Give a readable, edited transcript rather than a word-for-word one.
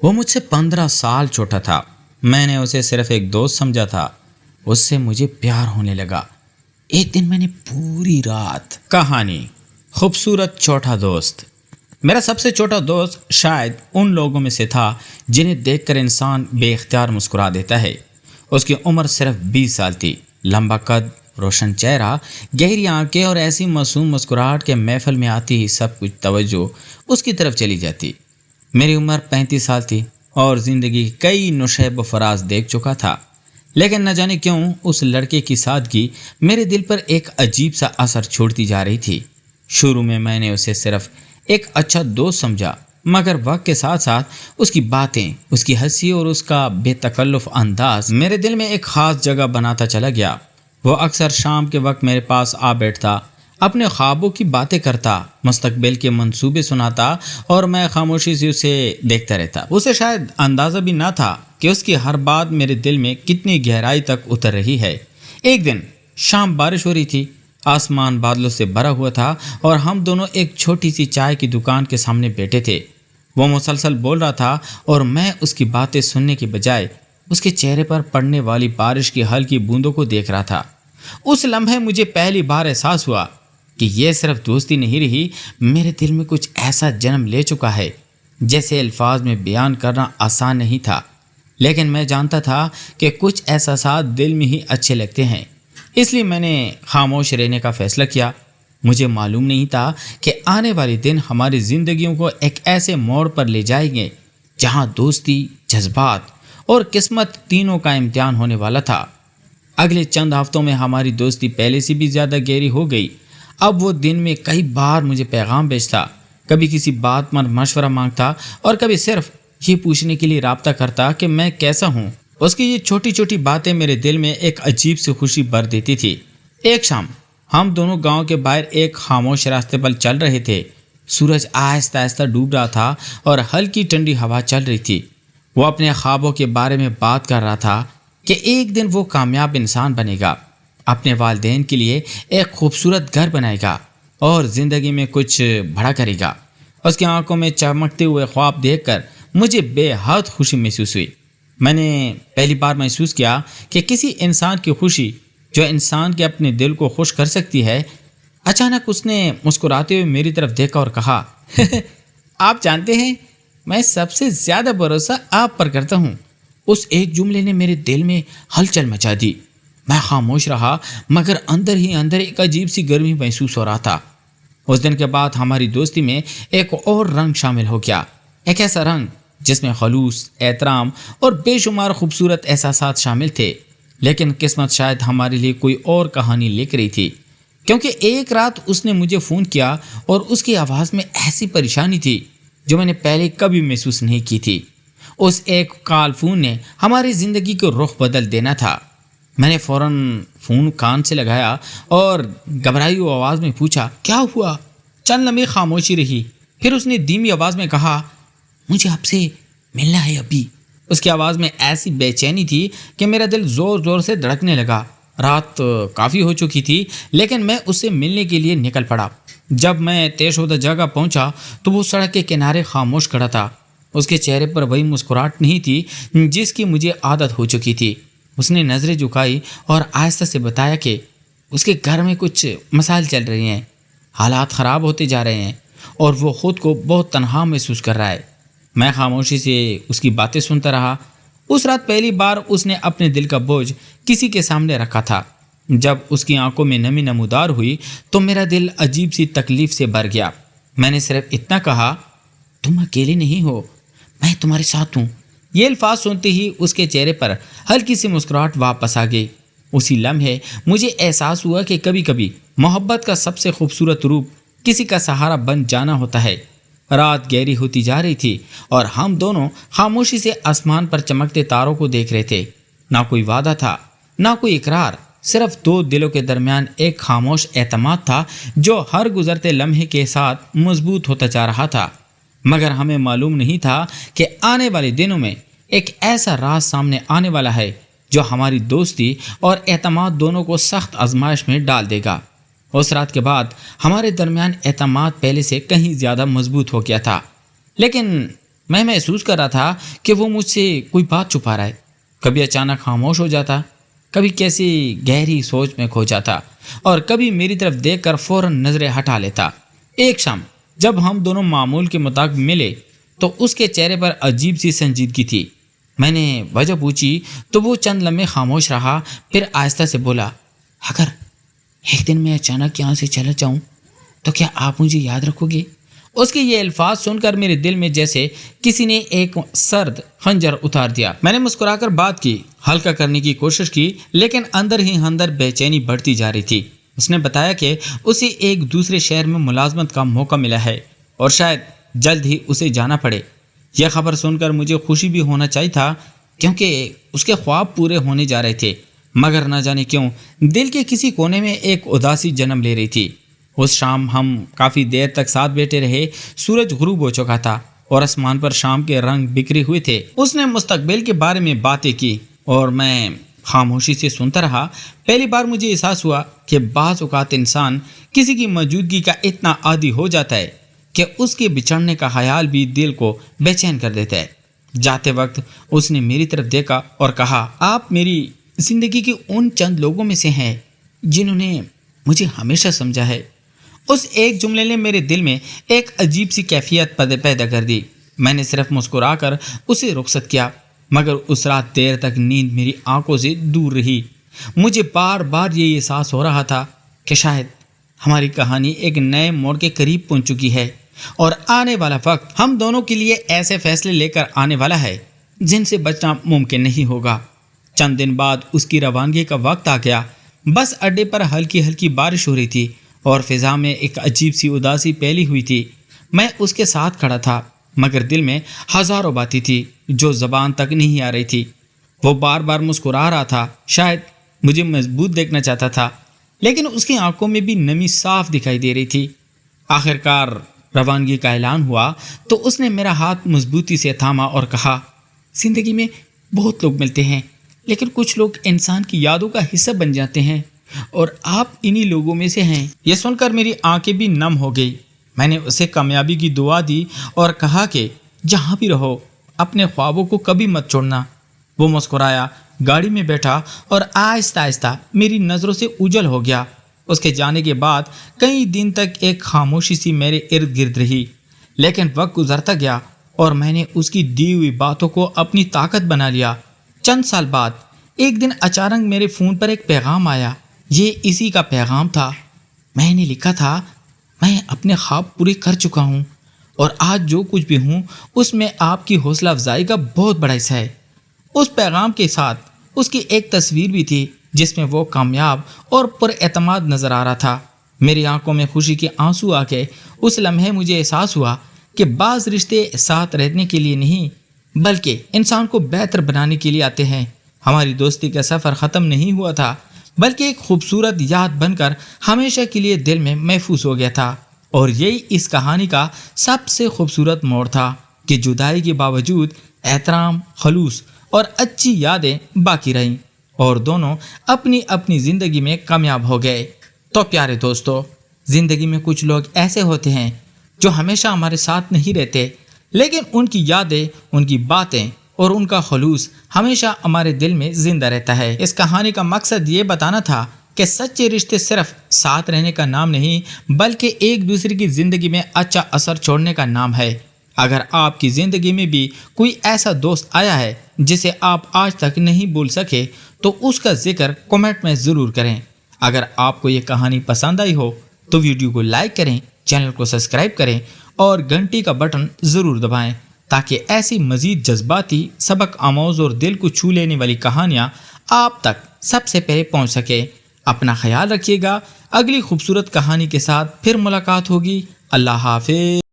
وہ مجھ سے 15 سال چھوٹا تھا۔ میں نے اسے صرف ایک دوست سمجھا تھا۔ اس سے مجھے پیار ہونے لگا۔ ایک دن میں نے پوری رات کہانی خوبصورت چھوٹا دوست۔ میرا سب سے چھوٹا دوست شاید ان لوگوں میں سے تھا جنہیں دیکھ کر انسان بے اختیار مسکرا دیتا ہے۔ اس کی عمر صرف 20 سال تھی۔ لمبا قد، روشن چہرہ، گہری آنکھیں اور ایسی معصوم مسکراہٹ کے محفل میں آتی ہی سب کچھ توجہ اس کی طرف چلی جاتی۔ میری عمر 35 سال تھی اور زندگی کئی نشیب و فراز دیکھ چکا تھا، لیکن نہ جانے کیوں اس لڑکے کی سادگی میرے دل پر ایک عجیب سا اثر چھوڑتی جا رہی تھی۔ شروع میں نے اسے صرف ایک اچھا دوست سمجھا، مگر وقت کے ساتھ ساتھ اس کی باتیں، اس کی ہنسی اور اس کا بے تکلف انداز میرے دل میں ایک خاص جگہ بناتا چلا گیا۔ وہ اکثر شام کے وقت میرے پاس آ بیٹھتا، اپنے خوابوں کی باتیں کرتا، مستقبل کے منصوبے سناتا اور میں خاموشی سے اسے دیکھتا رہتا۔ اسے شاید اندازہ بھی نہ تھا کہ اس کی ہر بات میرے دل میں کتنی گہرائی تک اتر رہی ہے۔ ایک دن شام بارش ہو رہی تھی، آسمان بادلوں سے بھرا ہوا تھا اور ہم دونوں ایک چھوٹی سی چائے کی دکان کے سامنے بیٹھے تھے۔ وہ مسلسل بول رہا تھا اور میں اس کی باتیں سننے کے بجائے اس کے چہرے پر پڑنے والی بارش کی ہلکی بوندوں کو دیکھ رہا تھا۔ اس لمحے مجھے پہلی بار احساس ہوا کہ یہ صرف دوستی نہیں رہی، میرے دل میں کچھ ایسا جنم لے چکا ہے جیسے الفاظ میں بیان کرنا آسان نہیں تھا، لیکن میں جانتا تھا کہ کچھ احساسات دل میں ہی اچھے لگتے ہیں، اس لیے میں نے خاموش رہنے کا فیصلہ کیا۔ مجھے معلوم نہیں تھا کہ آنے والے دن ہماری زندگیوں کو ایک ایسے موڑ پر لے جائیں گے جہاں دوستی، جذبات اور قسمت تینوں کا امتحان ہونے والا تھا۔ اگلے چند ہفتوں میں ہماری دوستی پہلے سے بھی زیادہ گہری ہو گئی۔ اب وہ دن میں کئی بار مجھے پیغام بھیجتا، کبھی کسی بات پر مشورہ مانگتا اور کبھی صرف یہ پوچھنے کے لیے رابطہ کرتا کہ میں کیسا ہوں۔ اس کی یہ چھوٹی چھوٹی باتیں میرے دل میں ایک عجیب سی خوشی بھر دیتی تھی۔ ایک شام ہم دونوں گاؤں کے باہر ایک خاموش راستے پر چل رہے تھے۔ سورج آہستہ آہستہ ڈوب رہا تھا اور ہلکی ٹھنڈی ہوا چل رہی تھی۔ وہ اپنے خوابوں کے بارے میں بات کر رہا تھا کہ ایک دن وہ کامیاب انسان بنے گا، اپنے والدین کے لیے ایک خوبصورت گھر بنائے گا اور زندگی میں کچھ بڑا کرے گا۔ اس کی آنکھوں میں چمکتے ہوئے خواب دیکھ کر مجھے بے حد خوشی محسوس ہوئی۔ میں نے پہلی بار محسوس کیا کہ کسی انسان کی خوشی جو انسان کے اپنے دل کو خوش کر سکتی ہے۔ اچانک اس نے مسکراتے ہوئے میری طرف دیکھا اور کہا، آپ جانتے ہیں میں سب سے زیادہ بھروسہ آپ پر کرتا ہوں۔ اس ایک جملے نے میرے دل میں ہلچل مچا دی۔ میں خاموش رہا، مگر اندر ہی اندر ایک عجیب سی گرمی محسوس ہو رہا تھا۔ اس دن کے بعد ہماری دوستی میں ایک اور رنگ شامل ہو گیا، ایک ایسا رنگ جس میں خلوص، احترام اور بے شمار خوبصورت احساسات شامل تھے۔ لیکن قسمت شاید ہمارے لیے کوئی اور کہانی لکھ رہی تھی، کیونکہ ایک رات اس نے مجھے فون کیا اور اس کی آواز میں ایسی پریشانی تھی جو میں نے پہلے کبھی محسوس نہیں کی تھی۔ اس ایک کال فون نے ہماری زندگی کو رخ بدل دینا تھا۔ میں نے فوراً فون کان سے لگایا اور گھبرائی ہوئی آواز میں پوچھا، کیا ہوا؟ چند لمحے خاموشی رہی، پھر اس نے دھیمی آواز میں کہا، مجھے آپ سے ملنا ہے ابھی۔ اس کی آواز میں ایسی بے چینی تھی کہ میرا دل زور زور سے دھڑکنے لگا۔ رات کافی ہو چکی تھی، لیکن میں اس سے ملنے کے لیے نکل پڑا۔ جب میں طے شدہ جگہ پہنچا تو وہ سڑک کے کنارے خاموش کھڑا تھا۔ اس کے چہرے پر وہی مسکراہٹ نہیں تھی جس کی مجھے عادت ہو چکی تھی۔ اس نے نظریں جھکائی اور آہستہ سے بتایا کہ اس کے گھر میں کچھ مسائل چل رہے ہیں، حالات خراب ہوتے جا رہے ہیں اور وہ خود کو بہت تنہا محسوس کر رہا ہے۔ میں خاموشی سے اس کی باتیں سنتا رہا۔ اس رات پہلی بار اس نے اپنے دل کا بوجھ کسی کے سامنے رکھا تھا۔ جب اس کی آنکھوں میں نمی نمودار ہوئی تو میرا دل عجیب سی تکلیف سے بھر گیا۔ میں نے صرف اتنا کہا، تم اکیلے نہیں ہو، میں تمہارے ساتھ ہوں۔ یہ الفاظ سنتے ہی اس کے چہرے پر ہلکی سی مسکراہٹ واپس آ گئی۔ اسی لمحے مجھے احساس ہوا کہ کبھی کبھی محبت کا سب سے خوبصورت روپ کسی کا سہارا بن جانا ہوتا ہے۔ رات گہری ہوتی جا رہی تھی اور ہم دونوں خاموشی سے آسمان پر چمکتے تاروں کو دیکھ رہے تھے۔ نہ کوئی وعدہ تھا، نہ کوئی اقرار، صرف دو دلوں کے درمیان ایک خاموش اعتماد تھا جو ہر گزرتے لمحے کے ساتھ مضبوط ہوتا جا رہا تھا۔ مگر ہمیں معلوم نہیں تھا کہ آنے والے دنوں میں ایک ایسا راز سامنے آنے والا ہے جو ہماری دوستی اور اعتماد دونوں کو سخت آزمائش میں ڈال دے گا۔ اس رات کے بعد ہمارے درمیان اعتماد پہلے سے کہیں زیادہ مضبوط ہو گیا تھا، لیکن میں محسوس کر رہا تھا کہ وہ مجھ سے کوئی بات چھپا رہا ہے۔ کبھی اچانک خاموش ہو جاتا، کبھی کیسی گہری سوچ میں کھو جاتا، اور کبھی میری طرف دیکھ کر فوراً نظریں ہٹا لیتا۔ ایک شام جب ہم دونوں معمول کے مطابق ملے تو اس کے چہرے پر عجیب سی سنجیدگی تھی۔ میں نے وجہ پوچھی تو وہ چند لمحے خاموش رہا، پھر آہستہ سے بولا، اگر ایک دن میں اچانک یہاں سے چلا جاؤں تو کیا آپ مجھے یاد رکھو گے؟ اس کے یہ الفاظ سن کر میرے دل میں جیسے کسی نے ایک سرد خنجر اتار دیا۔ میں نے مسکرا کر بات کی، ہلکا کرنے کی کوشش کی، لیکن اندر ہی اندر بے چینی بڑھتی جا رہی تھی۔ اس نے بتایا کہ اسے ایک دوسرے شہر میں ملازمت کا موقع ملا ہے اور شاید جلد ہی اسے جانا پڑے۔ یہ خبر سن کر مجھے خوشی بھی ہونا چاہیے تھا کیونکہ اس کے خواب پورے ہونے جا رہے تھے، مگر نہ جانے کیوں دل کے کسی کونے میں ایک اداسی جنم لے رہی تھی۔ اس شام ہم کافی دیر تک ساتھ بیٹھے رہے۔ سورج غروب ہو چکا تھا اور آسمان پر شام کے رنگ بکھرے ہوئے تھے۔ اس نے مستقبل کے بارے میں باتیں کی اور میں خاموشی سے سنتا رہا۔ پہلی بار مجھے احساس ہوا کہ بعض اوقات انسان کسی کی موجودگی کا اتنا عادی ہو جاتا ہے کہ اس کے بچھڑنے کا خیال بھی دل کو بے چین کر دیتا ہے۔ جاتے وقت اس نے میری طرف دیکھا اور کہا، آپ میری زندگی کے ان چند لوگوں میں سے ہیں جنہوں نے مجھے ہمیشہ سمجھا ہے۔ اس ایک جملے نے میرے دل میں ایک عجیب سی کیفیت پیدا کر دی۔ میں نے صرف مسکرا کر اسے رخصت کیا، مگر اس رات دیر تک نیند میری آنکھوں سے دور رہی۔ مجھے بار بار یہ احساس ہو رہا تھا کہ شاید ہماری کہانی ایک نئے موڑ کے قریب پہنچ چکی ہے اور آنے والا وقت ہم دونوں کے لیے ایسے فیصلے لے کر آنے والا ہے جن سے بچنا ممکن نہیں ہوگا۔ چند دن بعد اس کی روانگی کا وقت آ گیا۔ بس اڈے پر ہلکی ہلکی بارش ہو رہی تھی اور فضا میں ایک عجیب سی اداسی پھیلی ہوئی تھی۔ میں اس کے ساتھ کھڑا تھا، مگر دل میں ہزاروں باتیں تھی جو زبان تک نہیں آ رہی تھی۔ وہ بار بار مسکرا رہا تھا، شاید مجھے مضبوط دیکھنا چاہتا تھا، لیکن اس کی آنکھوں میں بھی نمی صاف دکھائی دے رہی تھی۔ آخر کار روانگی کا اعلان ہوا تو اس نے میرا ہاتھ مضبوطی سے تھاما اور کہا، زندگی میں بہت لوگ ملتے ہیں، لیکن کچھ لوگ انسان کی یادوں کا حصہ بن جاتے ہیں اور آپ انہی لوگوں میں سے ہیں۔ یہ سن کر میری آنکھیں بھی نم ہو گئی۔ میں نے اسے کامیابی کی دعا دی اور کہا کہ جہاں بھی رہو اپنے خوابوں کو کبھی مت چھوڑنا۔ وہ مسکرایا، گاڑی میں بیٹھا اور آہستہ آہستہ میری نظروں سے اوجھل ہو گیا۔ اس کے جانے کے بعد کئی دن تک ایک خاموشی سی میرے ارد گرد رہی، لیکن وقت گزرتا گیا اور میں نے اس کی دی ہوئی باتوں کو اپنی طاقت بنا لیا۔ چند سال بعد ایک دن اچانک میرے فون پر ایک پیغام آیا۔ یہ اسی کا پیغام تھا۔ میں نے لکھا تھا، میں اپنے خواب پورے کر چکا ہوں اور آج جو کچھ بھی ہوں اس میں آپ کی حوصلہ افزائی کا بہت بڑا حصہ ہے۔ اس پیغام کے ساتھ اس کی ایک تصویر بھی تھی جس میں وہ کامیاب اور پر اعتماد نظر آ رہا تھا۔ میری آنکھوں میں خوشی کے آنسو آ گئے۔ اس لمحے مجھے احساس ہوا کہ بعض رشتے ساتھ رہنے کے لیے نہیں بلکہ انسان کو بہتر بنانے کے لیے آتے ہیں۔ ہماری دوستی کا سفر ختم نہیں ہوا تھا بلکہ ایک خوبصورت یاد بن کر ہمیشہ کے لیے دل میں محفوظ ہو گیا تھا، اور یہی اس کہانی کا سب سے خوبصورت موڑ تھا کہ جدائی کے باوجود احترام، خلوص اور اچھی یادیں باقی رہیں اور دونوں اپنی اپنی زندگی میں کامیاب ہو گئے۔ تو پیارے دوستو، زندگی میں کچھ لوگ ایسے ہوتے ہیں جو ہمیشہ ہمارے ساتھ نہیں رہتے، لیکن ان کی یادیں، ان کی باتیں اور ان کا خلوص ہمیشہ ہمارے دل میں زندہ رہتا ہے۔ اس کہانی کا مقصد یہ بتانا تھا کہ سچے رشتے صرف ساتھ رہنے کا نام نہیں بلکہ ایک دوسرے کی زندگی میں اچھا اثر چھوڑنے کا نام ہے۔ اگر آپ کی زندگی میں بھی کوئی ایسا دوست آیا ہے جسے آپ آج تک نہیں بھول سکے تو اس کا ذکر کمنٹ میں ضرور کریں۔ اگر آپ کو یہ کہانی پسند آئی ہو تو ویڈیو کو لائک کریں، چینل کو سبسکرائب کریں اور گھنٹی کا بٹن ضرور دبائیں تاکہ ایسی مزید جذباتی، سبق آموز اور دل کو چھو لینے والی کہانیاں آپ تک سب سے پہلے پہنچ سکے۔ اپنا خیال رکھیے گا۔ اگلی خوبصورت کہانی کے ساتھ پھر ملاقات ہوگی۔ اللہ حافظ۔